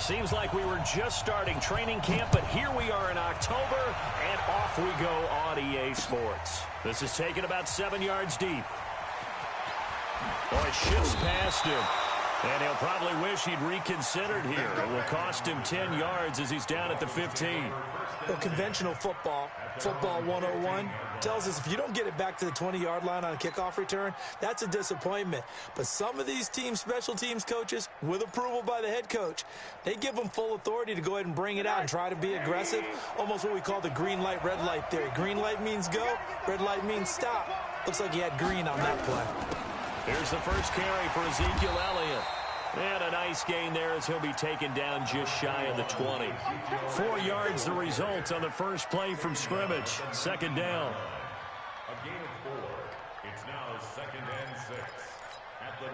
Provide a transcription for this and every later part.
Seems like we were just starting training camp, but here we are in October, and off we go on EA Sports. This is taken about 7 yards deep. Oh, it shifts past him. And he'll probably wish he'd reconsidered here. It will cost him 10 yards as he's down at the 15. Well, conventional football 101, tells us if you don't get it back to the 20-yard line on a kickoff return, that's a disappointment. But some of these special teams coaches, with approval by the head coach, they give them full authority to go ahead and bring it out and try to be aggressive, almost what we call the green light, red light theory. Green light means go, red light means stop. Looks like he had green on that play. Here's the first carry for Ezekiel Elliott. And a nice gain there as he'll be taken down just shy of the 20. 4 yards the result on the first play from scrimmage. Second down. A gain of 4. It's now 2nd and 6. At the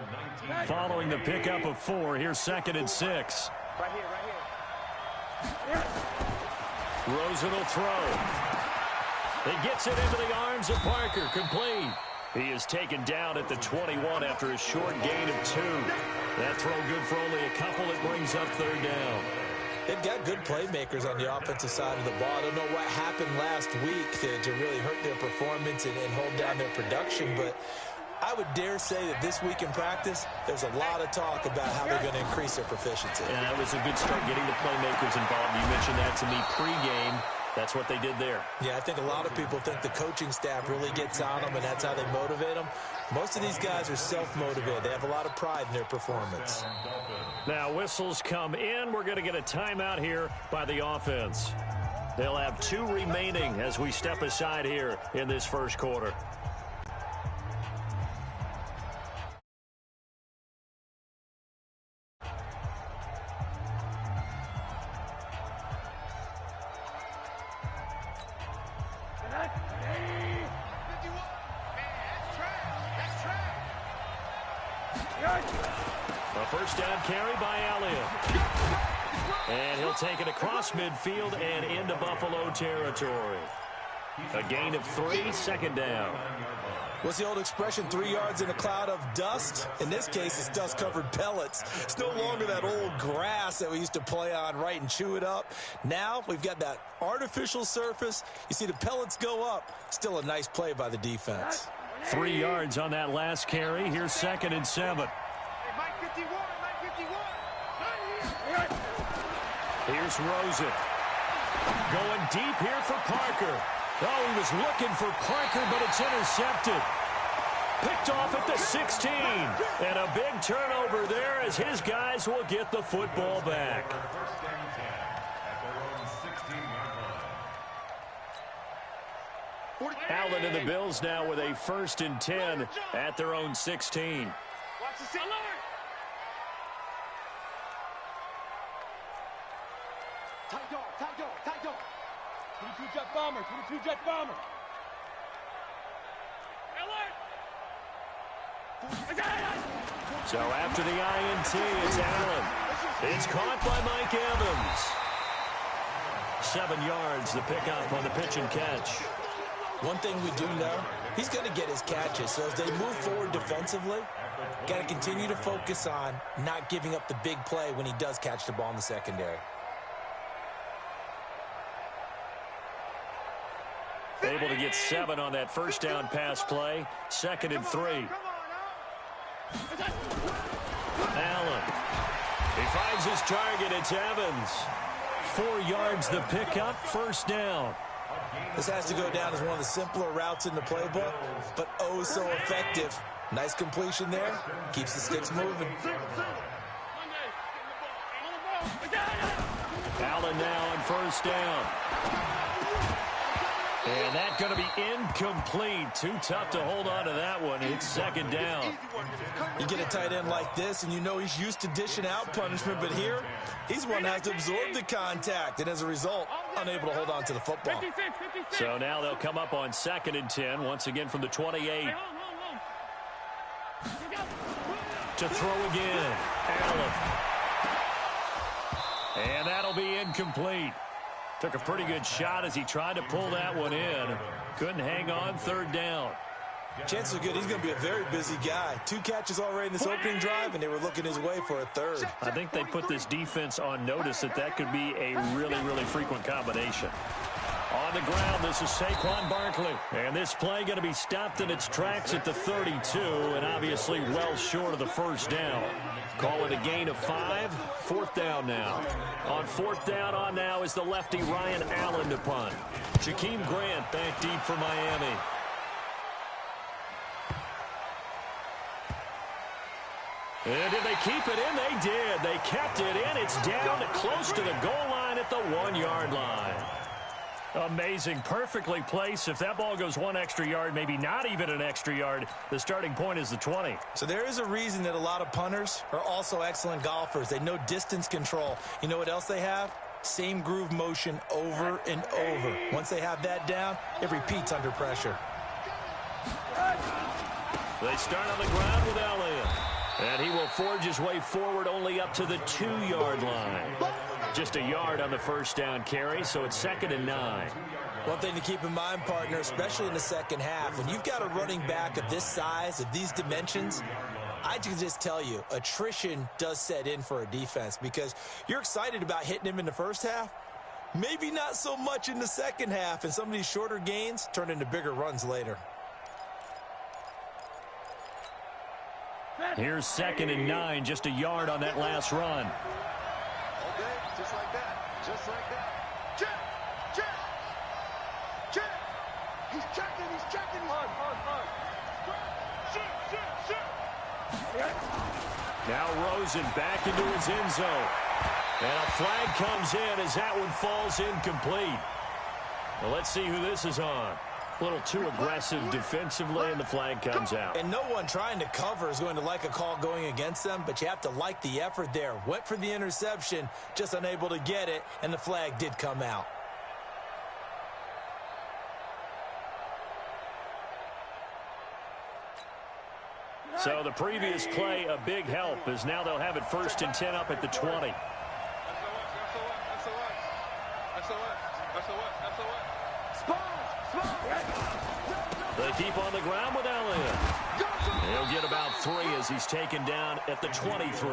19. Following the pickup of 4, here's 2nd and 6. Right here. Rosen will throw. He gets it into the arms of Parker. Complete. He is taken down at the 21 after a short gain of 2. That throw good for only a couple. It brings up 3rd down. They've got good playmakers on the offensive side of the ball. I don't know what happened last week to really hurt their performance and hold down their production, but I would dare say that this week in practice, there's a lot of talk about how they're going to increase their proficiency. And that was a good start getting the playmakers involved. You mentioned that to me pregame. That's what they did there. Yeah, I think a lot of people think the coaching staff really gets on them, and that's how they motivate them. Most of these guys are self-motivated. They have a lot of pride in their performance. Now, whistles come in. We're going to get a timeout here by the offense. They'll have 2 remaining as we step aside here in this first quarter. A first down carry by Elliott. And he'll take it across midfield and into Buffalo territory. A gain of 3, 2nd down. What's the old expression, 3 yards in a cloud of dust? In this case, it's dust-covered pellets. It's no longer that old grass that we used to play on, right, and chew it up. Now we've got that artificial surface. You see the pellets go up. Still a nice play by the defense. 3 yards on that last carry. Here's 2nd and 7. Here's Rosen. Going deep here for Parker. Oh, he was looking for Parker, but it's intercepted. Picked off at the 16. And a big turnover there as his guys will get the football back. Allen and the Bills now with a 1st and 10 at their own 16. Tight dog. 22 jet bomber. So after the INT, it's Allen. It's caught by Mike Evans. 7 yards, the pickup on the pitch and catch. One thing we do know, he's going to get his catches. So as they move forward defensively, got to continue to focus on not giving up the big play when he does catch the ball in the secondary. Able to get 7 on that first down pass play. 2nd and 3. Allen. He finds his target. It's Evans. 4 yards the pickup. First down. This has to go down as one of the simpler routes in the playbook, but oh so effective. Nice completion there. Keeps the sticks moving. Allen now on first down. And that's going to be incomplete. Too tough to hold on to that one. It's 2nd down. You get a tight end like this, and you know he's used to dishing out punishment, but here, he's one that has to absorb the contact, and as a result, unable to hold on to the football. So now they'll come up on 2nd and 10, once again from the 28. To throw again, Allen. And that'll be incomplete. Took a pretty good shot as he tried to pull that one in. Couldn't hang on. 3rd down. Chances are good he's going to be a very busy guy. 2 catches already in this opening drive, and they were looking his way for a third. I think they put this defense on notice that could be a really, really frequent combination. On the ground, this is Saquon Barkley. And this play going to be stopped in its tracks at the 32, and obviously well short of the first down. Call it a gain of 5. 4th down now. On 4th down on now is the lefty Ryan Allen to punt. Jakeem Grant back deep for Miami. And did they keep it in? They did. They kept it in. It's down close to the goal line at the 1-yard line. Amazing. Perfectly placed. If that ball goes 1 extra yard, maybe not even an extra yard, the starting point is the 20. So there is a reason that a lot of punters are also excellent golfers. They know distance control. You know what else they have? Same groove motion over and over. Once they have that down, it repeats under pressure. They start on the ground with Elliott. And he will forge his way forward only up to the 2-yard line. Just a yard on the first down carry, so it's 2nd and 9. One thing to keep in mind, partner, especially in the second half, when you've got a running back of this size, of these dimensions, I can just tell you, attrition does set in for a defense because you're excited about hitting him in the first half, maybe not so much in the second half, and some of these shorter gains turn into bigger runs later. Here's 2nd and 9, just a yard on that last run. Okay, just like that. Just like that. Check! Check! Check! He's checking, he's checking. Hard. Shoot! Now Rosen back into his end zone. And a flag comes in as that one falls incomplete. Well, let's see who this is on. A little too aggressive defensively, and the flag comes out. And no one trying to cover is going to like a call going against them, but you have to like the effort there. Went for the interception, just unable to get it, and the flag did come out. So the previous play, a big help, as now they'll have it 1st and 10 up at the 20. They keep on the ground with Elliott. He'll get about 3 as he's taken down at the 23.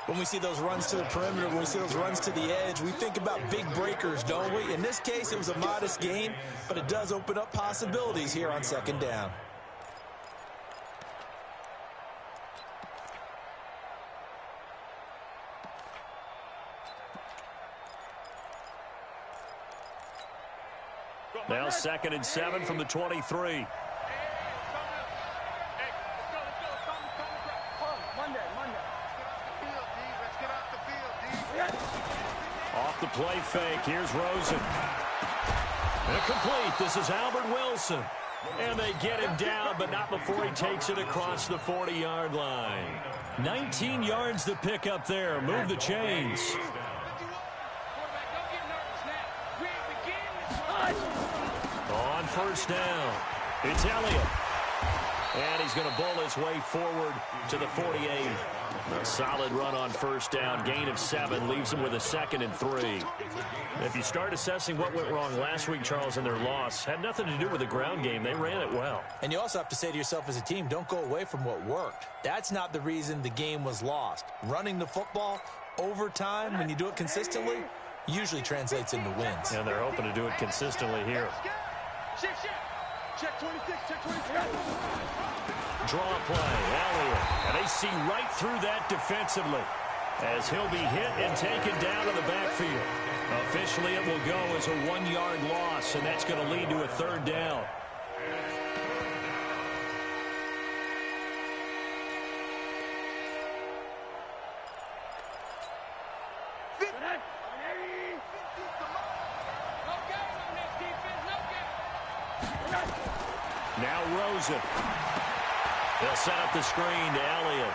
When we see those runs to the perimeter, when we see those runs to the edge, we think about big breakers, don't we? In this case, it was a modest gain, but it does open up possibilities here on 2nd down. Now 2nd and 7 from the 23. Off the play fake. Here's Rosen. Incomplete. This is Albert Wilson. And they get him down, but not before he takes it across the 40-yard line. 19 yards to pick up there. Move the chains. On 1st down, it's Elliott. And he's going to bowl his way forward to the 48. A solid run on 1st down. Gain of 7 leaves him with a 2nd and 3. If you start assessing what went wrong last week, Charles, in their loss, had nothing to do with the ground game. They ran it well. And you also have to say to yourself as a team, don't go away from what worked. That's not the reason the game was lost. Running the football over time, when you do it consistently, usually translates into wins. And they're hoping to do it consistently here. Check 26, check 26. Draw play, Elliott. And they see right through that defensively as he'll be hit and taken down to the backfield. Officially, it will go as a 1-yard loss, and that's going to lead to a 3rd down. Now Rosen. They'll set up the screen to Elliott.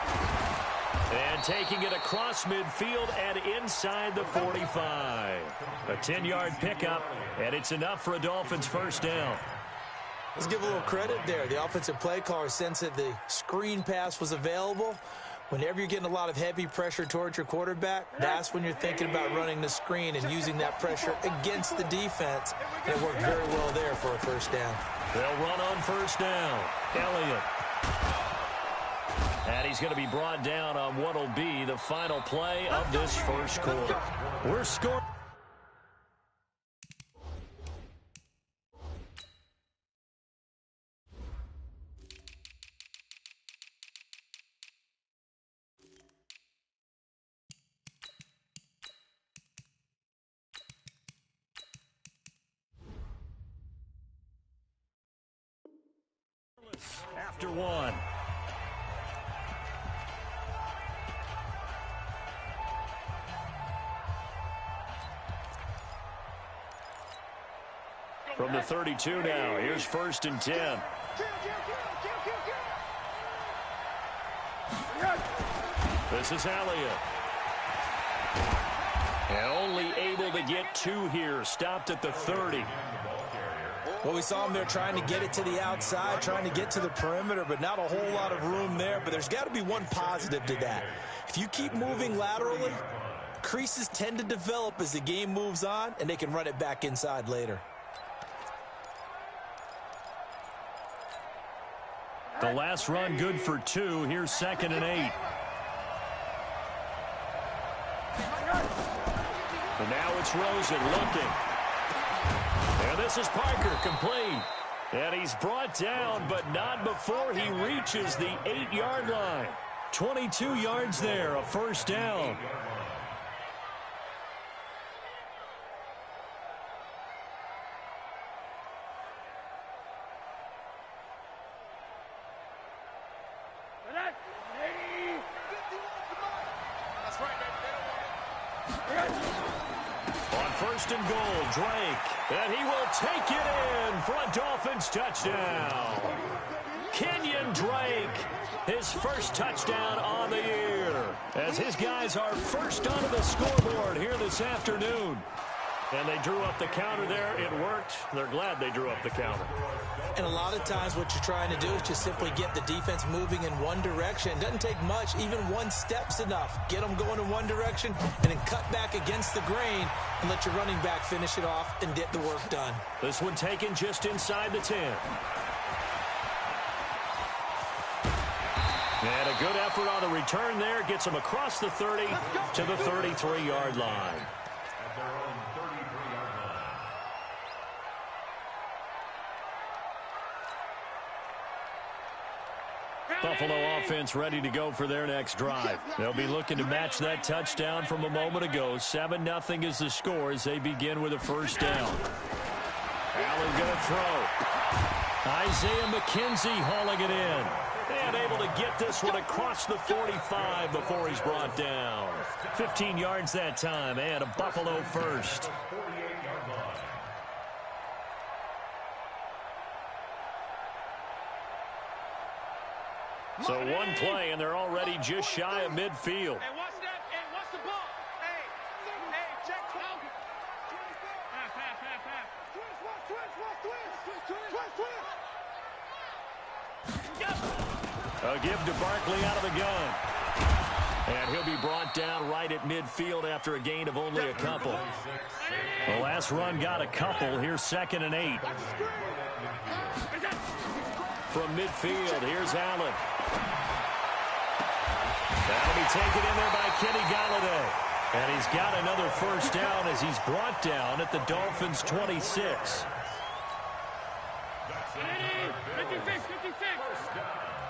And taking it across midfield and inside the 45. A 10-yard pickup, and it's enough for a Dolphins 1st down. Let's give a little credit there. The offensive play caller sensed that the screen pass was available. Whenever you're getting a lot of heavy pressure towards your quarterback, that's when you're thinking about running the screen and using that pressure against the defense. And it worked very well there for a 1st down. They'll run on first down. Elliott. And he's going to be brought down on what will be the final play of this first quarter. We're scoring. After one. From the 32 now, here's 1st and 10. This is Elliott. And only able to get 2 here, stopped at the 30. Well, we saw him there trying to get it to the outside, trying to get to the perimeter, but not a whole lot of room there. But there's got to be one positive to that. If you keep moving laterally, creases tend to develop as the game moves on, and they can run it back inside later. The last run good for 2. Here's 2nd and 8. And now it's Rosen looking. And this is Parker, complete. And he's brought down, but not before he reaches the 8-yard line. 22 yards there, a first down. On 1st and goal, Drake. And he will take it in for a Dolphins touchdown. Kenyon Drake, his first touchdown on the year, as his guys are first onto the scoreboard here this afternoon. And they drew up the counter there. It worked. They're glad they drew up the counter. And a lot of times what you're trying to do is just simply get the defense moving in one direction. It doesn't take much. Even one step's enough. Get them going in one direction and then cut back against the grain and let your running back finish it off and get the work done. This one taken just inside the 10. And a good effort on the return there. Gets him across the 30 to the 33-yard line. Buffalo offense ready to go for their next drive. They'll be looking to match that touchdown from a moment ago. 7-0 is the score as they begin with a first down. Allen going to throw. Isaiah McKenzie hauling it in. And able to get this one across the 45 before he's brought down. 15 yards that time and a Buffalo first. So one play, and they're already just shy of midfield. Hey, watch that. Hey, watch the ball. Hey, check. Pass. A give to Barkley out of the gun. And he'll be brought down right at midfield after a gain of only a couple. The last run got a couple. Here's 2nd and 8. From midfield, here's Allen. That'll be taken in there by Kenny Galladay. And he's got another first down as he's brought down at the Dolphins' 26. 56.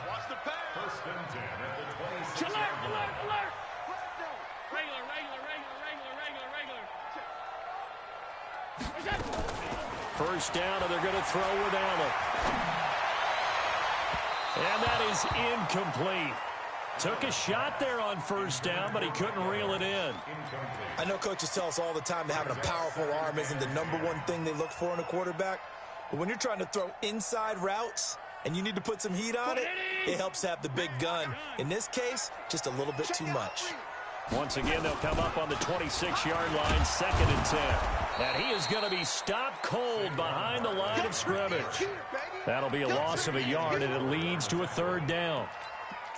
Watch the pass. 1st and 10 at the 26. Alert. Regular. First down, and they're going to throw with Allen. And that is incomplete. Took a shot there on first down, but he couldn't reel it in. I know coaches tell us all the time that having a powerful arm isn't the #1 thing they look for in a quarterback. But when you're trying to throw inside routes and you need to put some heat on it, it helps to have the big gun. In this case, just a little bit too much. Once again, they'll come up on the 26-yard line, 2nd and 10. And he is going to be stopped cold behind the line of scrimmage. That'll be a loss of a yard, and it leads to a 3rd down.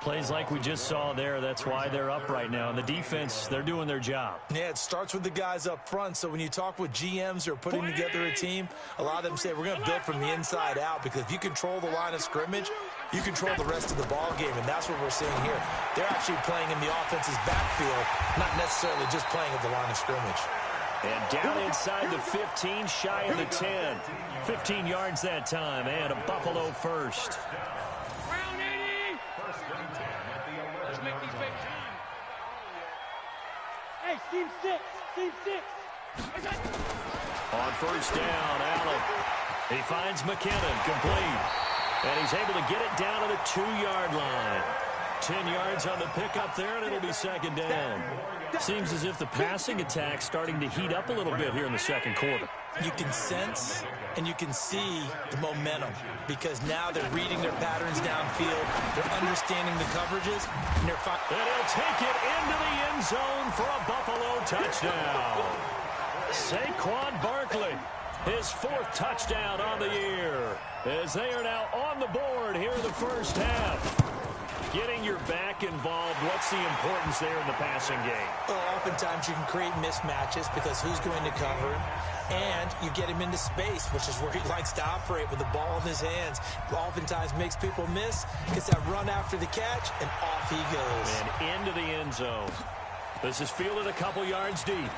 Plays like we just saw there, that's why they're up right now. And the defense, they're doing their job. Yeah, it starts with the guys up front. So when you talk with GMs who are putting together a team, a lot of them say we're going to build from the inside out, because if you control the line of scrimmage, you control the rest of the ball game, and that's what we're seeing here. They're actually playing in the offense's backfield, not necessarily just playing at the line of scrimmage. And down inside the 15, shy of the 10. 15 yards that time, and a Buffalo first. Hey, team six, team six. On first down, Allen. He finds McKinnon, complete. And he's able to get it down to the 2-yard line. 10 yards on the pickup there, and it'll be second down. Seems as if the passing attack's starting to heat up a little bit here in the second quarter. You can sense and you can see the momentum, because now they're reading their patterns downfield, they're understanding the coverages, and they're fine. And he'll take it into the end zone for a Buffalo touchdown. Saquon Barkley, his 4th touchdown on the year, as they are now on the board here in the first half. Getting your back involved, what's the importance there in the passing game? Well, oftentimes you can create mismatches because who's going to cover him? And you get him into space, which is where he likes to operate with the ball in his hands. Oftentimes makes people miss, gets that run after the catch, and off he goes. And into the end zone. This is fielded a couple yards deep.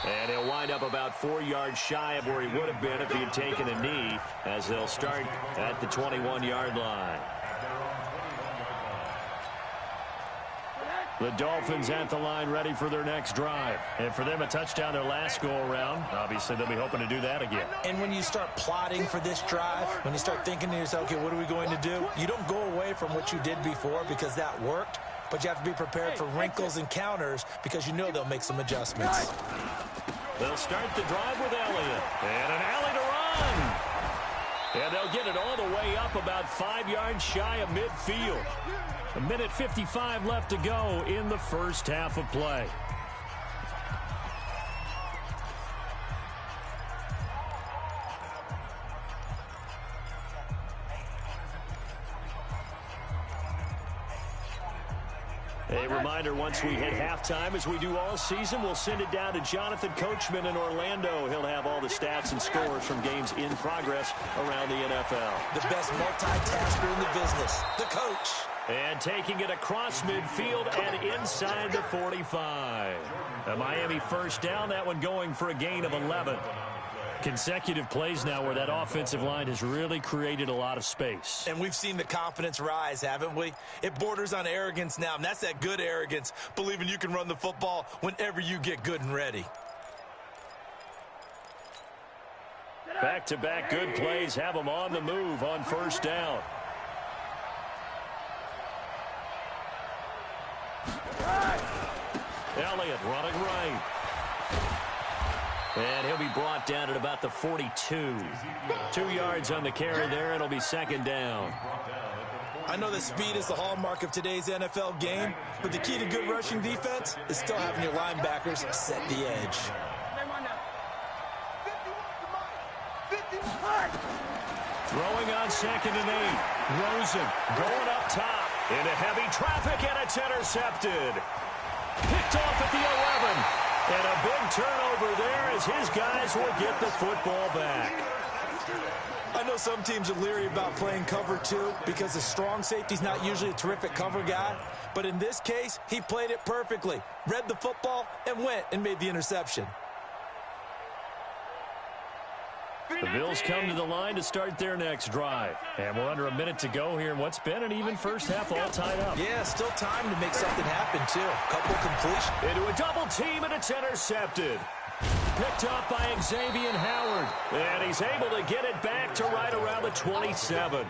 And he'll wind up about 4 yards shy of where he would have been if he had taken a knee, as they'll start at the 21-yard line. The Dolphins at the line, ready for their next drive. And for them, a touchdown their last go-around. Obviously, they'll be hoping to do that again. And when you start plotting for this drive, when you start thinking to yourself, okay, what are we going to do? You don't go away from what you did before because that worked, but you have to be prepared for wrinkles and counters because you know they'll make some adjustments. They'll start the drive with Elliott. And an alley to run. And they'll get it all the way up about 5 yards shy of midfield. 1:55 left to go in the first half of play. A reminder, once we hit halftime, as we do all season, we'll send it down to Jonathan Coachman in Orlando. He'll have all the stats and scores from games in progress around the NFL. The best multitasker in the business, the coach. And taking it across midfield and inside the 45. A Miami first down, that one going for a gain of 11. Consecutive plays now where that offensive line has really created a lot of space. And we've seen the confidence rise, haven't we? It borders on arrogance now, and that's that good arrogance, believing you can run the football whenever you get good and ready. Back-to-back good plays have them on the move on first down. Elliott running right. And he'll be brought down at about the 42. 2 yards on the carry there. It'll be second down. I know that speed is the hallmark of today's NFL game, but the key to good rushing defense is still having your linebackers set the edge. Throwing on 2nd and 8. Rosen going up top into heavy traffic, and it's intercepted. Picked off at the 11. And a big turnover there as his guys will get the football back. I know some teams are leery about playing cover 2 because the strong safety's not usually a terrific cover guy. But in this case, he played it perfectly, read the football, and went and made the interception. The Bills come to the line to start their next drive. And we're under a minute to go here in what's been an even first half, all tied up. Yeah, still time to make something happen, too. Couple completions. Into a double team, and it's intercepted. Picked up by Xavier Howard. And he's able to get it back to right around the 27.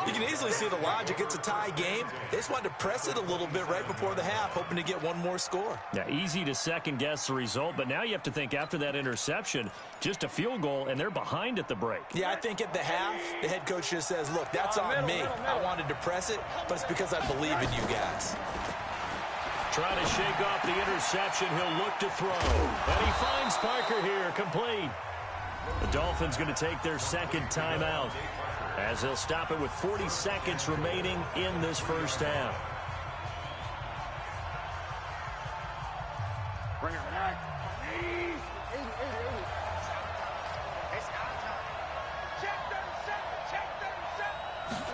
You can easily see the logic. It's a tie game. They just wanted to press it a little bit right before the half, hoping to get one more score. Yeah, easy to second-guess the result, but now you have to think after that interception, just a field goal, and they're behind at the break. Yeah, I think at the half, the head coach just says, look, that's on me. I wanted to press it, but it's because I believe in you guys. Trying to shake off the interception, he'll look to throw. And he finds Parker here, complete. The Dolphins going to take their second timeout. as they'll stop it with 40 seconds remaining in this first half. Bring her back. 80. It's our time. Check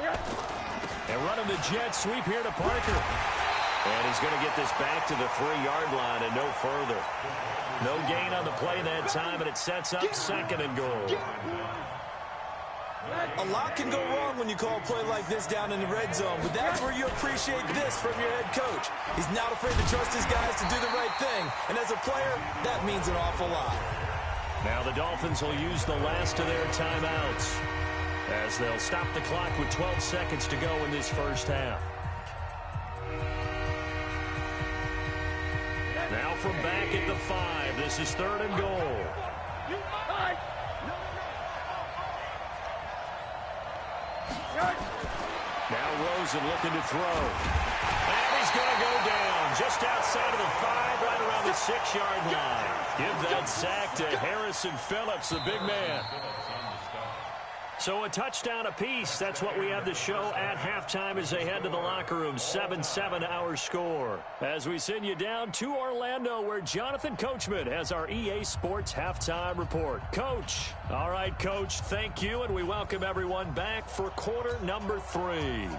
37. And running the jet sweep here to Parker. And he's going to get this back to the 3-yard line and no further. No gain on the play that time, and it sets up 2nd and goal. A lot can go wrong when you call a play like this down in the red zone, but that's where you appreciate this from your head coach. He's not afraid to trust his guys to do the right thing, and as a player, that means an awful lot. Now the Dolphins will use the last of their timeouts as they'll stop the clock with 12 seconds to go in this first half. Now from back at the 5, this is 3rd and goal. Now Rosen looking to throw. And he's going to go down just outside of the 5, right around the 6-yard line. Give that sack to Harrison Phillips, the big man. So a touchdown apiece. That's what we have to show at halftime as they head to the locker room. 7-7 our score. As we send you down to Orlando, where Jonathan Coachman has our EA Sports halftime report. Coach. All right, Coach, thank you, and we welcome everyone back for quarter number 3.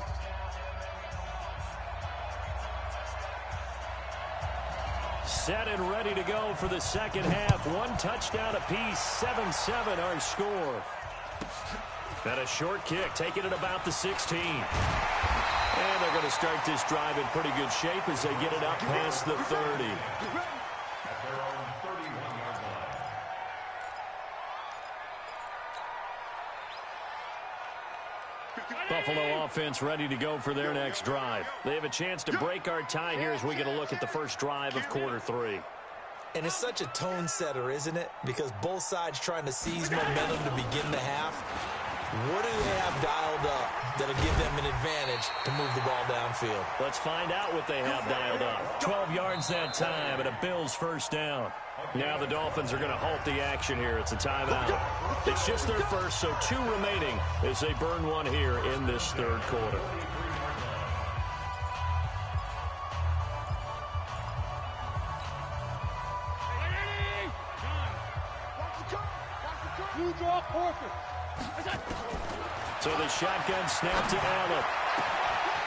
Set and ready to go for the second half. 1 touchdown apiece. 7-7 our score. And a short kick, taking it about the 16. And they're going to start this drive in pretty good shape as they get it up past the 30. Buffalo offense ready to go for their next drive. They have a chance to break our tie here as we get a look at the first drive of quarter 3. And it's such a tone setter, isn't it? Because both sides trying to seize momentum to begin the half. What do they have dialed up that'll give them an advantage to move the ball downfield? Let's find out what they have dialed up. 12 yards that time and a Bills first down. Now the Dolphins are going to halt the action here. It's a timeout. It's just their first, so 2 remaining as they burn one here in this third quarter. You draw Parker. So the shotgun snap to Allen.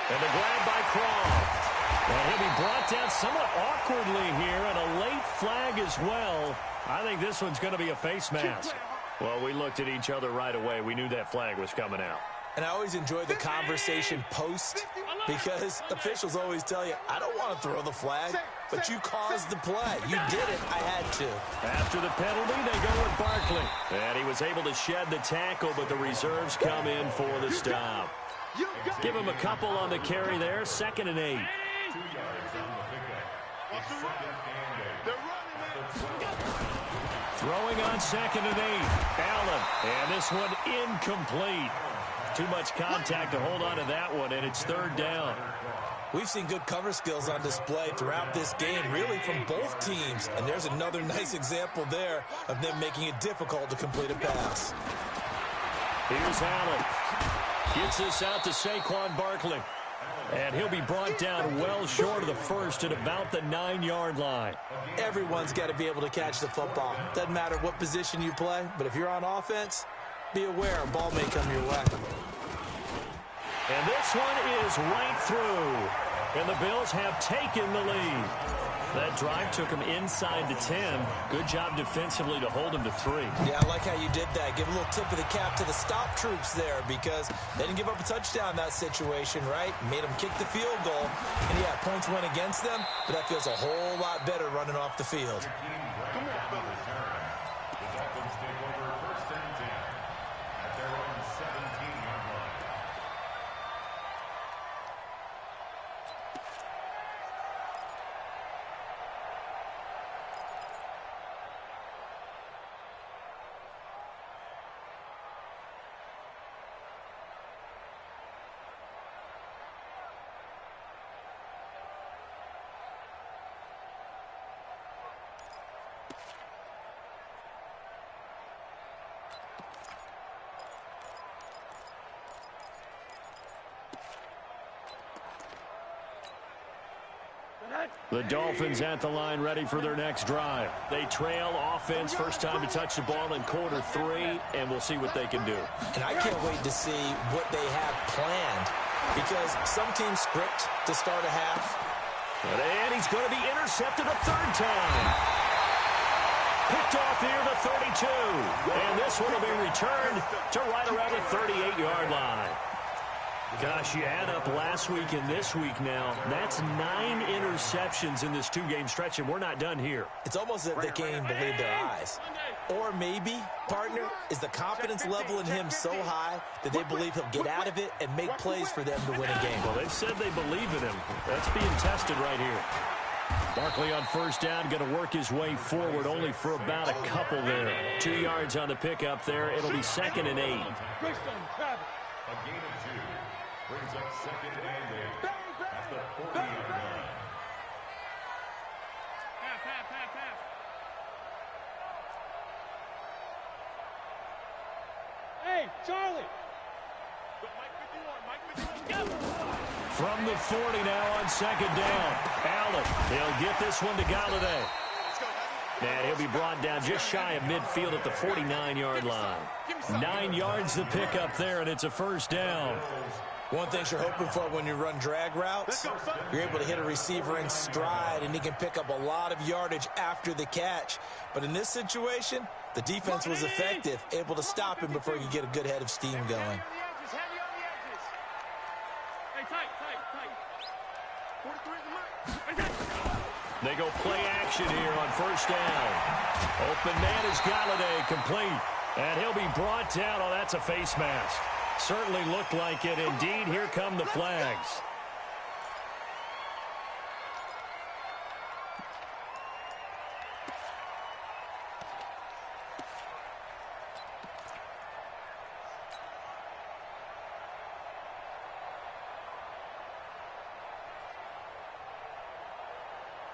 And the grab by Croft. And he'll be brought down somewhat awkwardly here, and a late flag as well. I think this one's going to be a face mask. Well, we looked at each other right away. We knew that flag was coming out. And I always enjoy the conversation post because officials always tell you, I don't want to throw the flag, but you caused the play. You did it. I had to. After the penalty, they go with Barkley. And he was able to shed the tackle, but the reserves come in for the stop. Give him a couple on the carry there. 2nd and 8. 2 yards on the pickup. It's 2nd and 8. Throwing on 2nd and 8. Allen. And this one incomplete. Too much contact to hold on to that one, and it's 3rd down. We've seen good cover skills on display throughout this game, really from both teams. And there's another nice example there of them making it difficult to complete a pass. Here's Allen. Gets this out to Saquon Barkley. And he'll be brought down well short of the first at about the 9-yard line. Everyone's got to be able to catch the football. Doesn't matter what position you play, but if you're on offense, be aware a ball may come your way. And this one is right through. And the Bills have taken the lead. That drive took him inside the 10. Good job defensively to hold him to 3. Yeah, I like how you did that. Give a little tip of the cap to the stop troops there because they didn't give up a touchdown in that situation, right? Made them kick the field goal. And, yeah, points went against them, but that feels a whole lot better running off the field. Come on, fellas. The Dolphins take over 1st and 10 at their own 17-yard line. The Dolphins at the line ready for their next drive. They trail offense, first time to touch the ball in quarter 3, and we'll see what they can do. And I can't wait to see what they have planned, because some teams script to start a half. And he's going to be intercepted a third time. Picked off near the 32. And this one will be returned to right around the 38-yard line. Gosh, you add up last week and this week now. That's 9 interceptions in this 2-game stretch, and we're not done here. It's almost as if they can't even believe their eyes. Or maybe, partner, is the confidence level in him so high that they believe he'll get out of it and make plays for them to win a game. Well, they've said they believe in him. That's being tested right here. Barkley on first down, going to work his way forward only for about a couple there. 2 yards on the pickup there. It'll be 2nd and 8. A gain of 2 brings up 2nd and 8 at the 40-yard line. Pass. Hey, Charlie. Mike 51, From the 40 now on 2nd down. Allen, he'll get this one to Galladay. And he'll be brought down just shy of midfield at the 49-yard line. 9 yards to pick up there, and it's a first down. One thing you're hoping for when you run drag routes, you're able to hit a receiver in stride, and he can pick up a lot of yardage after the catch. But in this situation, the defense was effective, able to stop him before he could get a good head of steam going. They go play action here on first down. Open man is Galladay, complete. And he'll be brought down. Oh, that's a face mask. Certainly looked like it. Indeed, here come the flags.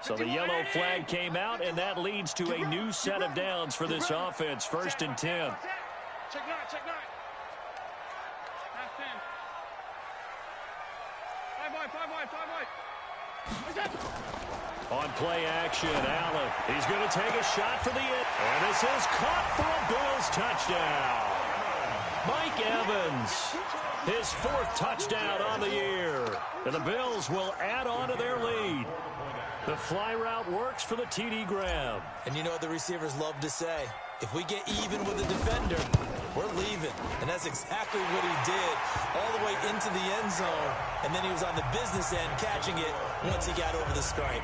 So the yellow flag came out, and that leads to a new set of downs for this offense. 1st and 10. Check 9. Half 10. 5 wide. On play action, Allen. He's going to take a shot for the end. And this is caught for a Bills touchdown. Mike Evans, his 4th touchdown on the year. And the Bills will add on to their lead. The fly route works for the TD grab. And you know what the receivers love to say? If we get even with the defender, we're leaving. And that's exactly what he did, all the way into the end zone. And then he was on the business end catching it once he got over the stripe.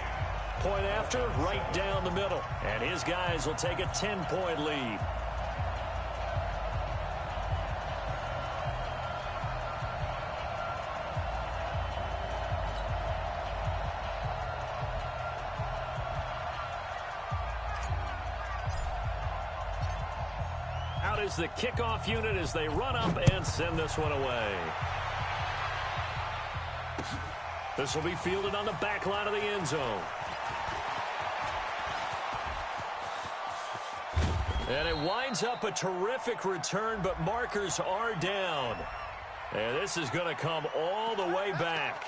Point after, right down the middle. And his guys will take a 10-point lead. Out is the kickoff unit as they run up and send this one away. This will be fielded on the back line of the end zone. And it winds up a terrific return, but markers are down. And this is going to come all the way back.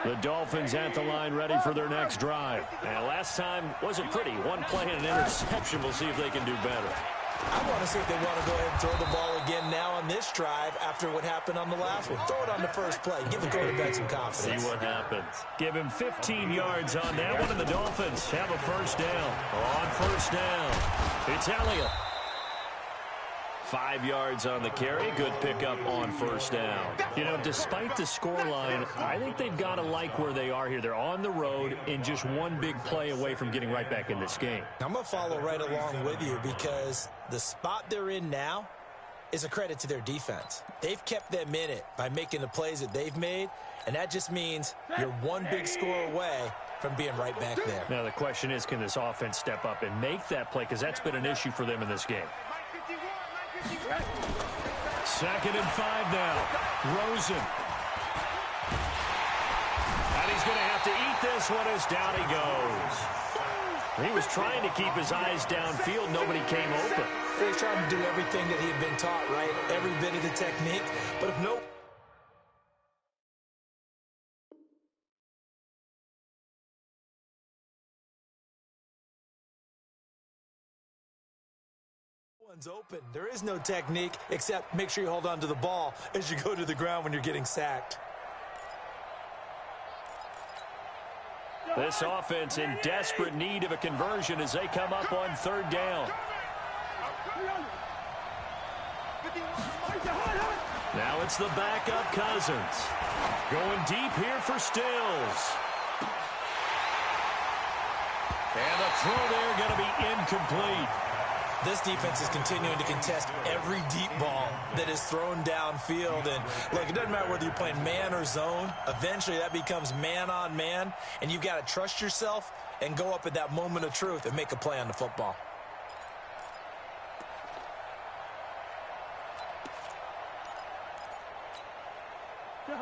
The Dolphins at the line ready for their next drive. And last time wasn't pretty. One play and an interception. We'll see if they can do better. I want to see if they want to go ahead and throw the ball again now on this drive after what happened on the last one. Throw it on the first play. Give the quarterback some confidence. See what happens. Give him 15 yards on that one, and the Dolphins have a first down. On first down, it's Elliott. 5 yards on the carry. Good pickup on first down. You know, despite the scoreline, I think they've got to like where they are here. They're on the road and just one big play away from getting right back in this game. I'm going to follow right along with you because the spot they're in now is a credit to their defense. They've kept them in it by making the plays that they've made, and that just means you're one big score away from being right back there. Now the question is, can this offense step up and make that play? Because that's been an issue for them in this game. 2nd and 5 now. Rosen. And he's going to have to eat this one as down he goes. He was trying to keep his eyes downfield. Nobody came open. He was trying to do everything that he had been taught, right? Every bit of the technique. But if no one's open, there is no technique except make sure you hold on to the ball as you go to the ground when you're getting sacked. This offense in desperate need of a conversion as they come up on 3rd down. Now it's the backup Cousins. Going deep here for Stills. And the throw there going to be incomplete. This defense is continuing to contest every deep ball that is thrown downfield. And, look, it doesn't matter whether you're playing man or zone. Eventually, that becomes man-on-man, and you've got to trust yourself and go up at that moment of truth and make a play on the football.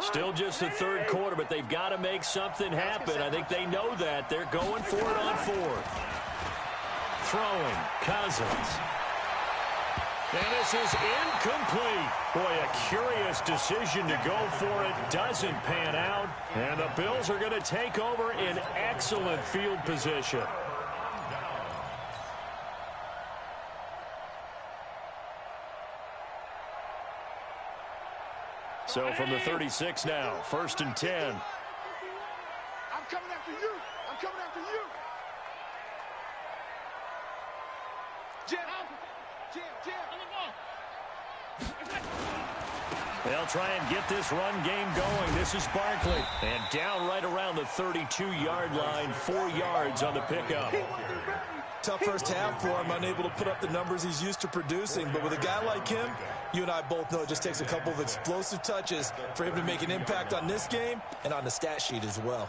Still just the 3rd quarter, but they've got to make something happen. I think they know that. They're going for it on 4th. Throwing, Cousins. And this is incomplete. Boy, a curious decision to go for it. Doesn't pan out. And the Bills are going to take over in excellent field position. So from the 36 now, 1st and 10. I'm coming after you. I'm coming after you. They'll try and get this run game going. This is Barkley. And down right around the 32-yard line, 4 yards on the pickup. Tough first half for him, unable to put up the numbers he's used to producing. But with a guy like him, you and I both know it just takes a couple of explosive touches for him to make an impact on this game and on the stat sheet as well.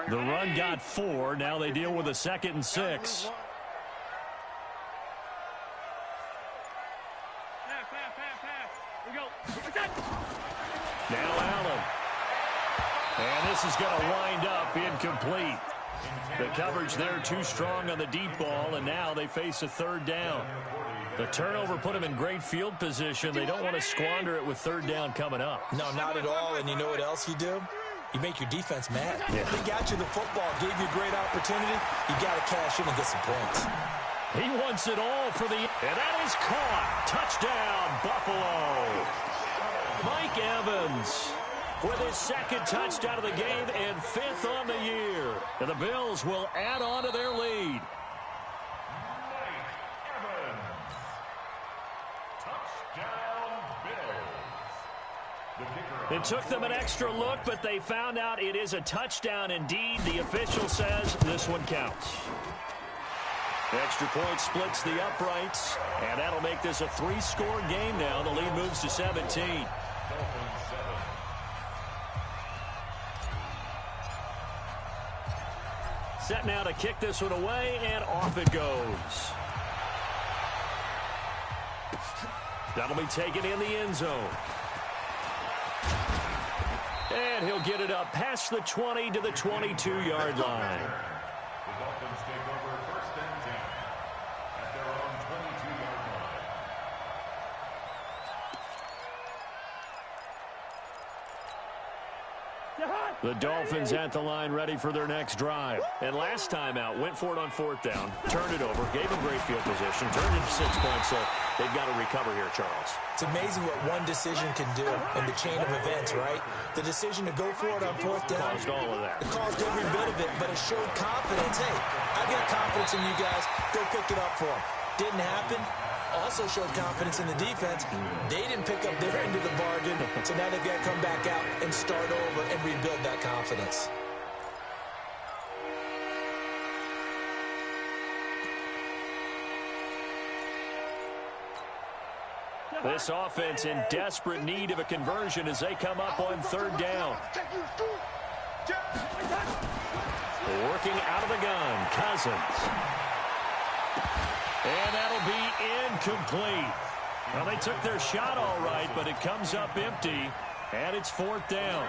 The run got 4. Now they deal with a 2nd and 6. Now Allen. And this is going to wind up incomplete. The coverage there too strong on the deep ball, and now they face a 3rd down. The turnover put them in great field position. They don't want to squander it with 3rd down coming up. No, not at all. And you know what else you do? You make your defense mad. Yeah. They got you the football, gave you a great opportunity. You got to cash in and get some points. He wants it all for the... And that is caught. Touchdown, Buffalo. Mike Evans with his 2nd touchdown of the game and 5th on the year. And the Bills will add on to their lead. It took them an extra look, but they found out it is a touchdown indeed. The official says this one counts. The extra point splits the uprights, and that'll make this a 3-score game now. The lead moves to 17. Set now to kick this one away, and off it goes. That'll be taken in the end zone. And he'll get it up past the 20 to the 22-yard line. The Dolphins take over 1st and 10 at their own 22-yard line. The Dolphins at the line ready for their next drive. And last time out, went for it on 4th down, turned it over, gave them great field position, turned it to 6 points, so they've got to recover here, Charles. It's amazing what one decision can do in the chain of events, right? The decision to go for it on 4th down. Caused all of that. It caused every bit of it, but it showed confidence. Hey, I got confidence in you guys. Go pick it up for them. Didn't happen. Also showed confidence in the defense. They didn't pick up their end of the bargain, so now they've got to come back out and start over and rebuild that confidence. This offense in desperate need of a conversion as they come up on third down. Working out of the gun, Cousins. And that'll be incomplete. Well, they took their shot all right, but it comes up empty, and it's fourth down.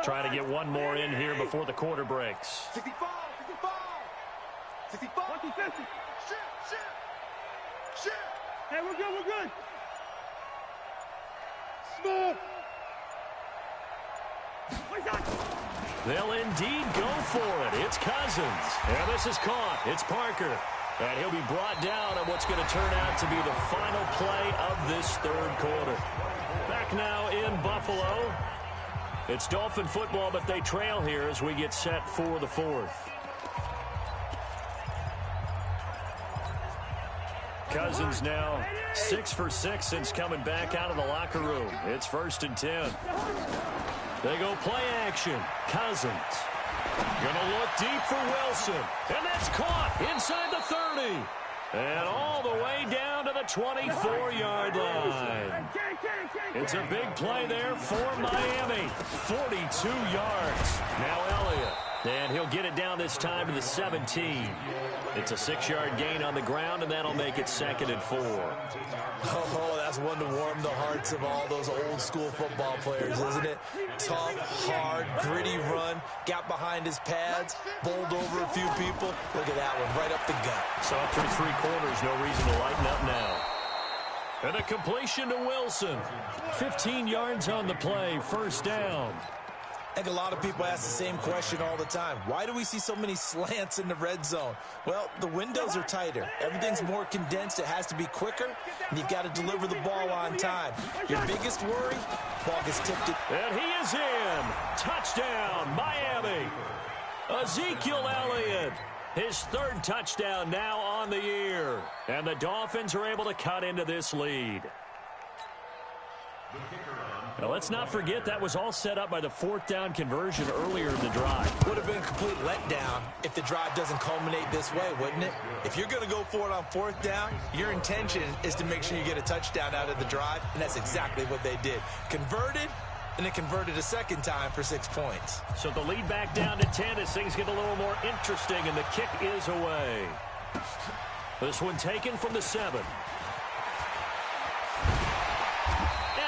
Trying to get one more in here before the quarter breaks. 65, 65, 65. 50. Shit. Hey, we're good. Smooth. They'll indeed go for it. It's Cousins. And this is caught. It's Parker. And he'll be brought down on what's going to turn out to be the final play of this third quarter. Back now in Buffalo. It's Dolphin football, but they trail here as we get set for the fourth. Cousins now 6 for 6 since coming back out of the locker room. It's 1st and 10. They go play action. Cousins. Gonna look deep for Wilson. And that's caught inside the 30. And all the way down to the 24-yard line. It's a big play there for Miami. 42 yards. Now Elliott. And he'll get it down this time to the 17. It's a 6-yard gain on the ground, and that'll make it 2nd and 4. Oh, that's one to warm the hearts of all those old-school football players, isn't it? Tough, hard, gritty run, got behind his pads, bowled over a few people. Look at that one, right up the gut. Saw it through 3 quarters, no reason to lighten up now. And a completion to Wilson. 15 yards on the play, 1st down. I think a lot of people ask the same question all the time. Why do we see so many slants in the red zone? Well, the windows are tighter. Everything's more condensed. It has to be quicker, and you've got to deliver the ball on time. Your biggest worry, ball gets tipped. And he is in. Touchdown, Miami. Ezekiel Elliott. His 3rd touchdown now on the year. And the Dolphins are able to cut into this lead. Now, let's not forget that was all set up by the 4th down conversion earlier in the drive. Would have been a complete letdown if the drive doesn't culminate this way, wouldn't it? If you're going to go for it on 4th down, your intention is to make sure you get a touchdown out of the drive, and that's exactly what they did. Converted, and it converted a 2nd time for 6 points. So the lead back down to 10 as things get a little more interesting, and the kick is away. This one taken from the 7.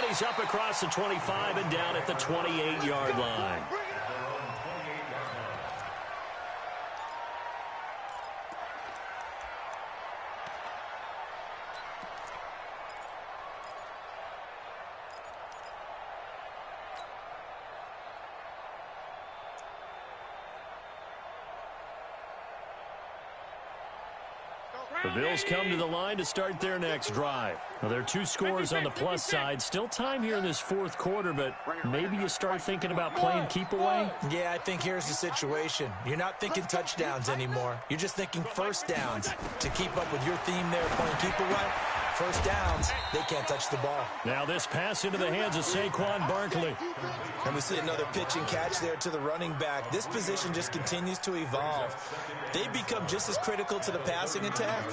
He's up across the 25 and down at the 28-yard line. The Bills come to the line to start their next drive. Well, there are 2 scores on the plus side. Still time here in this 4th quarter, but maybe you start thinking about playing keep away? Yeah, I think here's the situation. You're not thinking touchdowns anymore. You're just thinking 1st downs. To keep up with your theme there, playing keep away, 1st downs, they can't touch the ball. Now this pass into the hands of Saquon Barkley. And we see another pitch and catch there to the running back. This position just continues to evolve. They become just as critical to the passing attack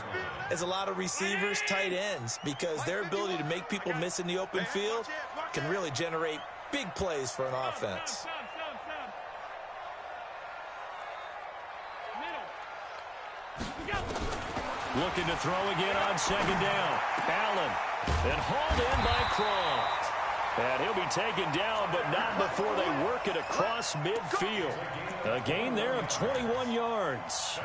as a lot of receivers, tight ends, because their ability to make people miss in the open field can really generate big plays for an offense. Looking to throw again on 2nd down. Allen. And hauled in by Croft. And he'll be taken down, but not before they work it across midfield. A gain there of 21 yards.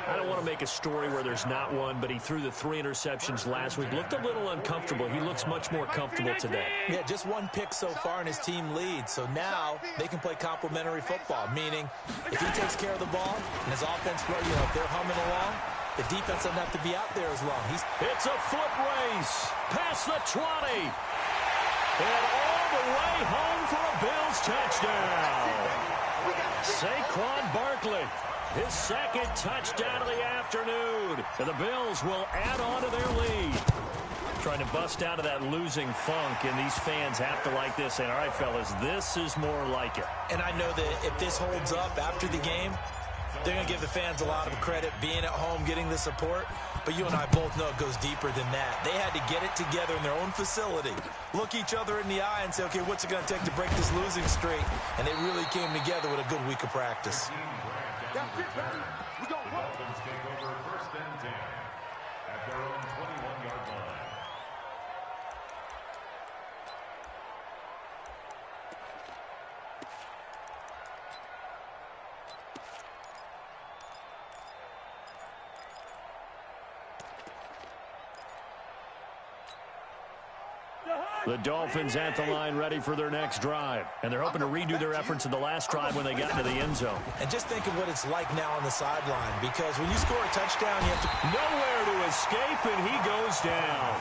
I don't want to make a story where there's not one, but he threw the 3 interceptions last week. Looked a little uncomfortable. He looks much more comfortable today. Yeah, just 1 pick so far and his team leads. So now they can play complementary football, meaning if he takes care of the ball and his offense, if they're humming along, the defense doesn't have to be out there as long. It's a foot race past the 20. And all the way home for a Bills touchdown. Saquon Barkley. his second touchdown of the afternoon. And the Bills will add on to their lead. Trying to bust out of that losing funk, and these fans have to like this. And all right, fellas, this is more like it. And I know that if this holds up after the game, they're going to give the fans a lot of credit being at home, getting the support. But you and I both know it goes deeper than that. They had to get it together in their own facility, look each other in the eye and say, okay, what's it going to take to break this losing streak? And they really came together with a good week of practice. That's it, baby. We go. Dolphins take over first and 10 at their own 21-yard line. The Dolphins at the line ready for their next drive. And they're hoping to redo their efforts in the last drive when they got into the end zone. And just think of what it's like now on the sideline, because when you score a touchdown, you have to... Nowhere to escape, and he goes down.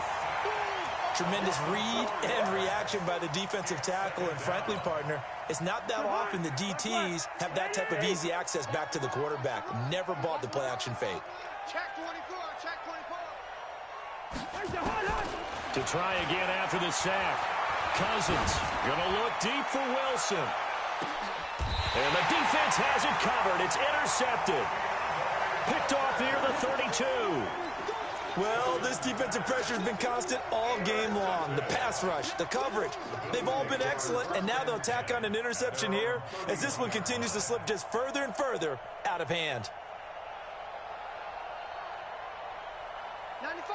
Tremendous read and reaction by the defensive tackle. And frankly, partner, it's not that often the DTs have that type of easy access back to the quarterback. Never bought the play-action fake. Check 24, check 24. To try again after the sack. Cousins going to look deep for Wilson. And the defense has it covered. It's intercepted. Picked off near the 32. Well, this defensive pressure has been constant all game long. The pass rush, the coverage, they've all been excellent, and now they'll tack on an interception here as this one continues to slip just further and further out of hand.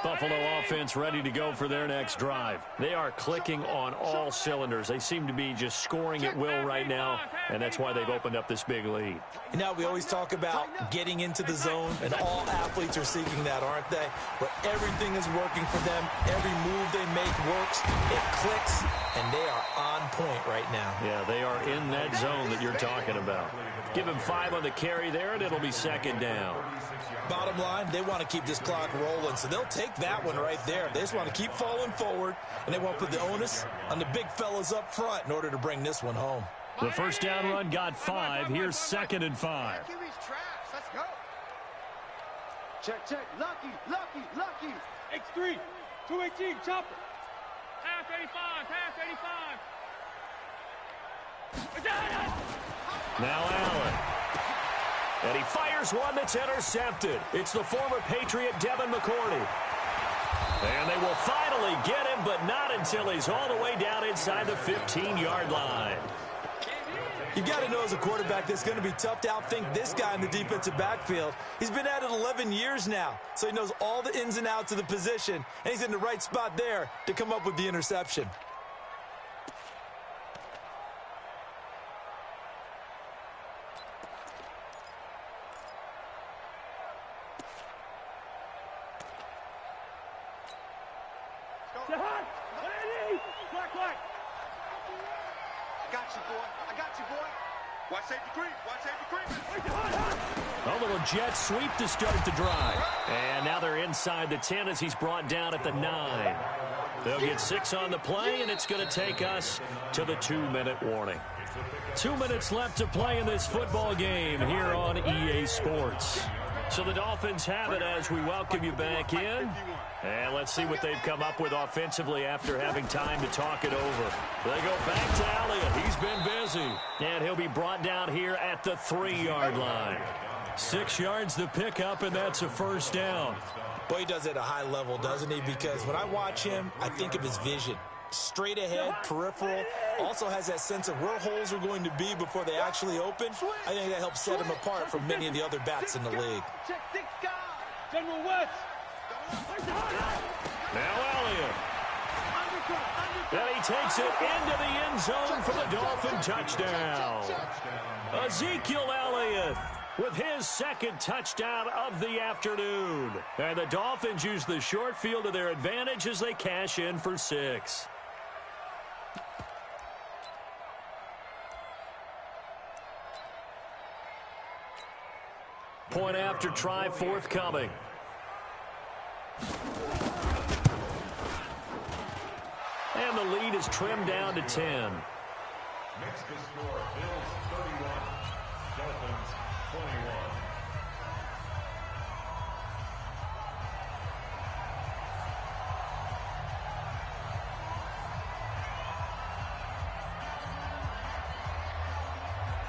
Buffalo offense ready to go for their next drive. They are clicking on all cylinders. They seem to be just scoring at will right now, and that's why they've opened up this big lead. You know, we always talk about getting into the zone, and all athletes are seeking that, aren't they? Where everything is working for them, every move they make works, it clicks, and they are on point right now. Yeah, they are in that zone that you're talking about. Give him 5 on the carry there, and it'll be second down. Bottom line, they want to keep this clock rolling, so they'll take that one right there. They just want to keep falling forward, and they want to put the onus on the big fellas up front in order to bring this one home. The first down run got 5. Here's second and 5. Let's go. Check, check. Lucky. X3, 218, chopper. Pass 85. Now Allen. And he fires one that's intercepted. It's the former Patriot Devin McCourty. And they will finally get him, but not until he's all the way down inside the 15-yard line. You've got to know as a quarterback that's going to be tough to outthink this guy in the defensive backfield. He's been at it 11 years now, so he knows all the ins and outs of the position, and he's in the right spot there to come up with the interception. A little jet sweep to start the drive. And now they're inside the 10 as he's brought down at the 9. They'll get 6 on the play, and it's going to take us to the 2-minute warning. 2 minutes left to play in this football game here on EA Sports. So the Dolphins have it as we welcome you back in. And let's see what they've come up with offensively after having time to talk it over. They go back to Elliott. He's been busy. And he'll be brought down here at the 3-yard line. 6 yards to pick up, and that's a first down. Boy, he does it at a high level, doesn't he? Because when I watch him, I think of his vision. Straight ahead, peripheral, also has that sense of where holes are going to be before they actually open. I think that helps set him apart from many of the other bats in the league. Check 6 guys. General West. Now Elliott. And he takes it into the end zone for the Dolphin touchdown. Ezekiel Elliott with his second touchdown of the afternoon. And the Dolphins use the short field to their advantage as they cash in for 6. Point after try forthcoming. And the lead is trimmed down to 10. Makes the score Bills 31, Dolphins 21.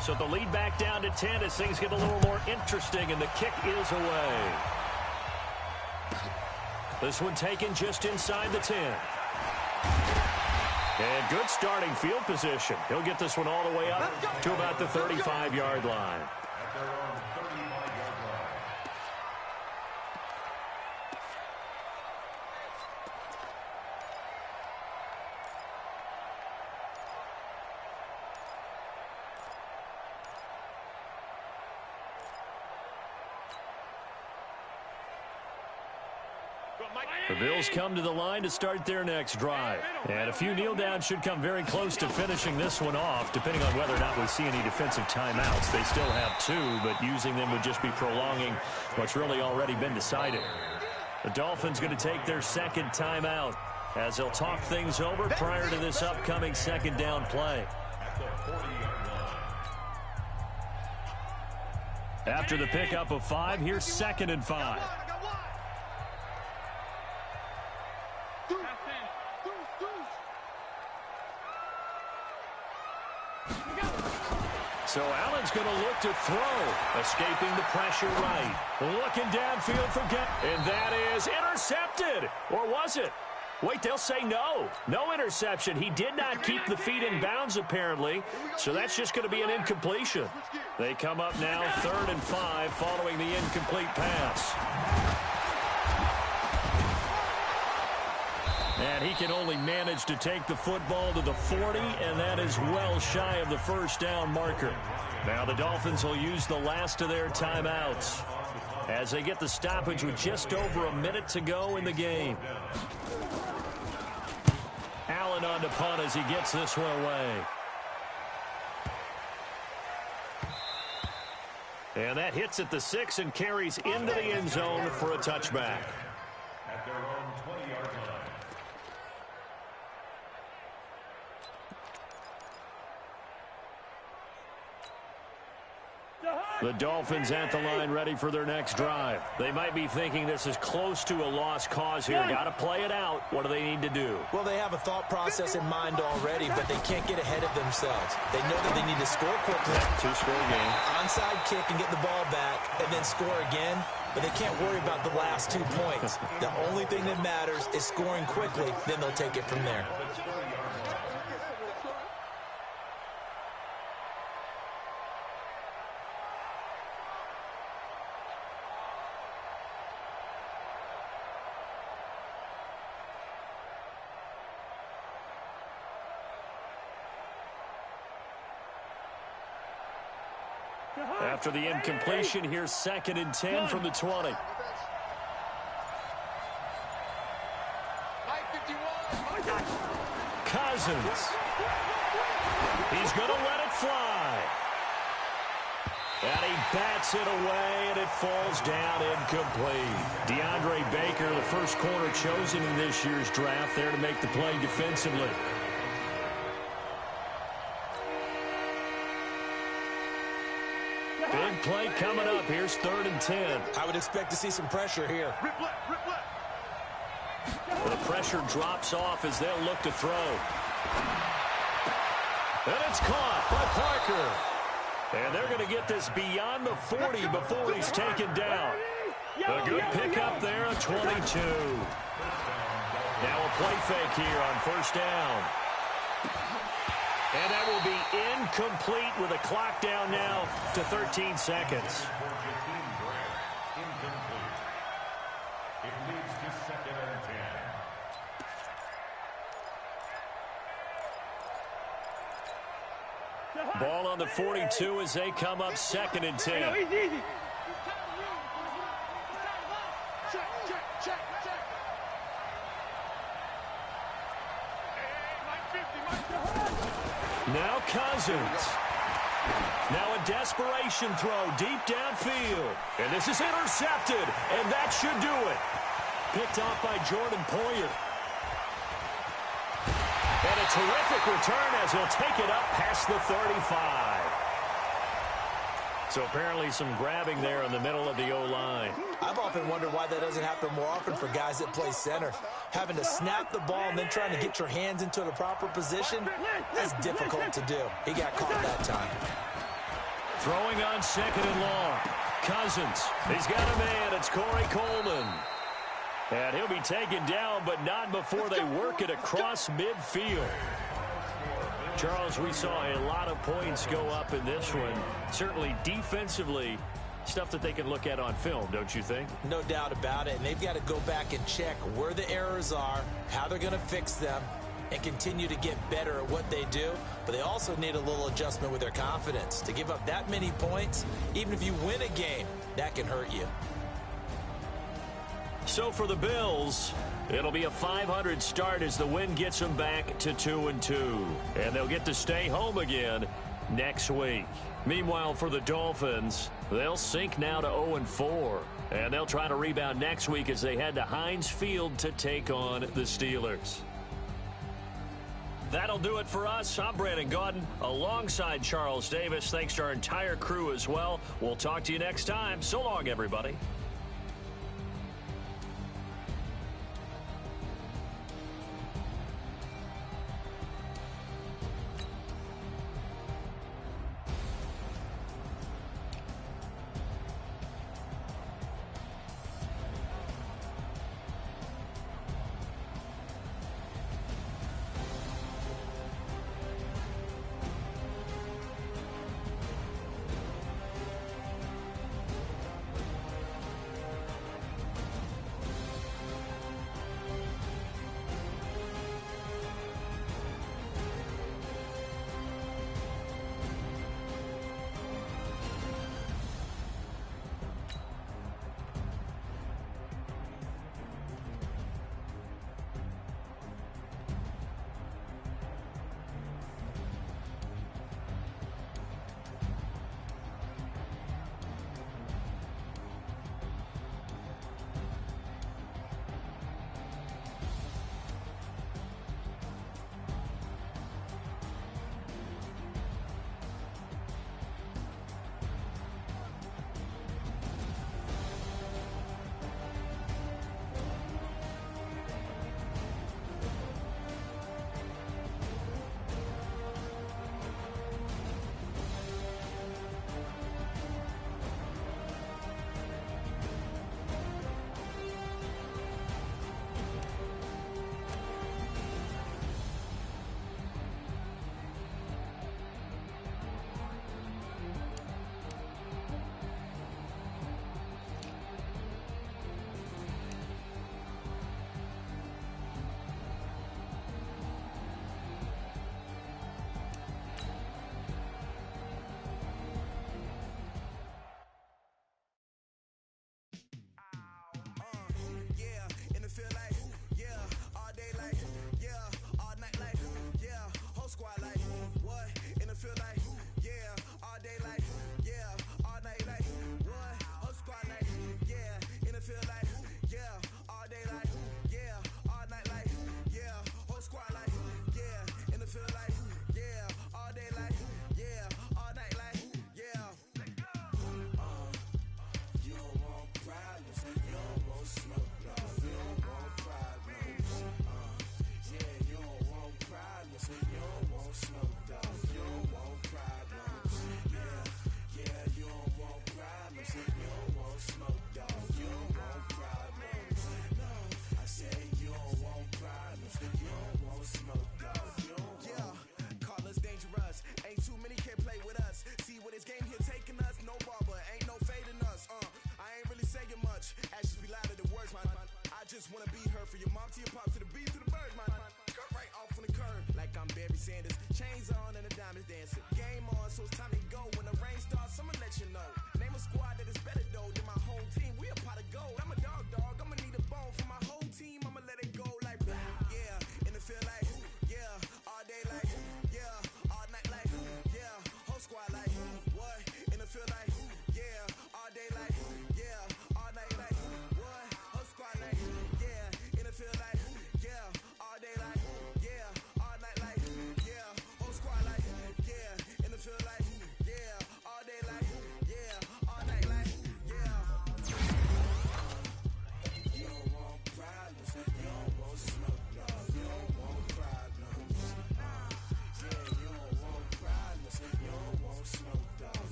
So the lead back down to 10 as things get a little more interesting, and the kick is away. This one taken just inside the 10. And good starting field position. He'll get this one all the way up to about the 35-yard line. The Bills come to the line to start their next drive. And a few kneel downs should come very close to finishing this one off, depending on whether or not we see any defensive timeouts. They still have 2, but using them would just be prolonging what's really already been decided. The Dolphins going to take their second timeout as they'll talk things over prior to this upcoming second down play. After the pickup of 5, here's 2nd and 5. So Allen's going to look to throw, escaping the pressure right. Looking downfield for and that is intercepted. Or was it? Wait, they'll say no. No interception. He did not keep the feet in bounds, apparently. So that's just going to be an incompletion. They come up now 3rd and 5 following the incomplete pass. And he can only manage to take the football to the 40, and that is well shy of the first down marker. Now the Dolphins will use the last of their timeouts as they get the stoppage with just over a minute to go in the game. Allen on to punt as he gets this one away. And that hits at the 6 and carries into the end zone for a touchback. At their own 20-yard line. The Dolphins at the line ready for their next drive. They might be thinking this is close to a lost cause here. Got to play it out. What do they need to do? Well, they have a thought process in mind already, but they can't get ahead of themselves. They know that they need to score quickly. 2-score game. Onside kick and get the ball back and then score again. But they can't worry about the last 2 points. The only thing that matters is scoring quickly. Then they'll take it from there. After the incompletion, here's 2nd and 10 from the 20. Cousins. He's going to let it fly. And he bats it away, and it falls down incomplete. DeAndre Baker, the first corner chosen in this year's draft, there to make the play defensively. Big play coming up. Here's 3rd and 10. I would expect to see some pressure here. The pressure drops off as they'll look to throw. And it's caught by Parker. And they're going to get this beyond the 40 before he's taken down. A good pickup there at 22. Now a play fake here on 1st down. And that will be incomplete with a clock down now to 13 seconds. It leads to 2nd and 10. Ball on the 42 as they come up 2nd and 10. Now Cousins. Now a desperation throw deep downfield. And this is intercepted. And that should do it. Picked off by Jordan Poyer. And a terrific return as he'll take it up past the 35. So apparently some grabbing there in the middle of the O-line. I've often wondered why that doesn't happen more often for guys that play center. Having to snap the ball and then trying to get your hands into the proper position, that's difficult to do. He got caught that time. Throwing on second and long. Cousins. He's got a man. It's Corey Coleman. And he'll be taken down, but not before they work it across midfield. Charles, we saw a lot of points go up in this one. Certainly defensively, stuff that they can look at on film, don't you think? No doubt about it. And they've got to go back and check where the errors are, how they're going to fix them, and continue to get better at what they do. But they also need a little adjustment with their confidence. To give up that many points, even if you win a game, that can hurt you. So for the Bills, it'll be a 500 start as the win gets them back to 2-2. And they'll get to stay home again next week. Meanwhile, for the Dolphins, they'll sink now to 0-4. And they'll try to rebound next week as they head to Heinz Field to take on the Steelers. That'll do it for us. I'm Brandon Gaudin alongside Charles Davis. Thanks to our entire crew as well. We'll talk to you next time. So long, everybody.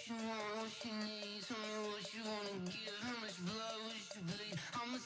you want, what you need. Tell me what you wanna give. How much blood would you bleed? I'ma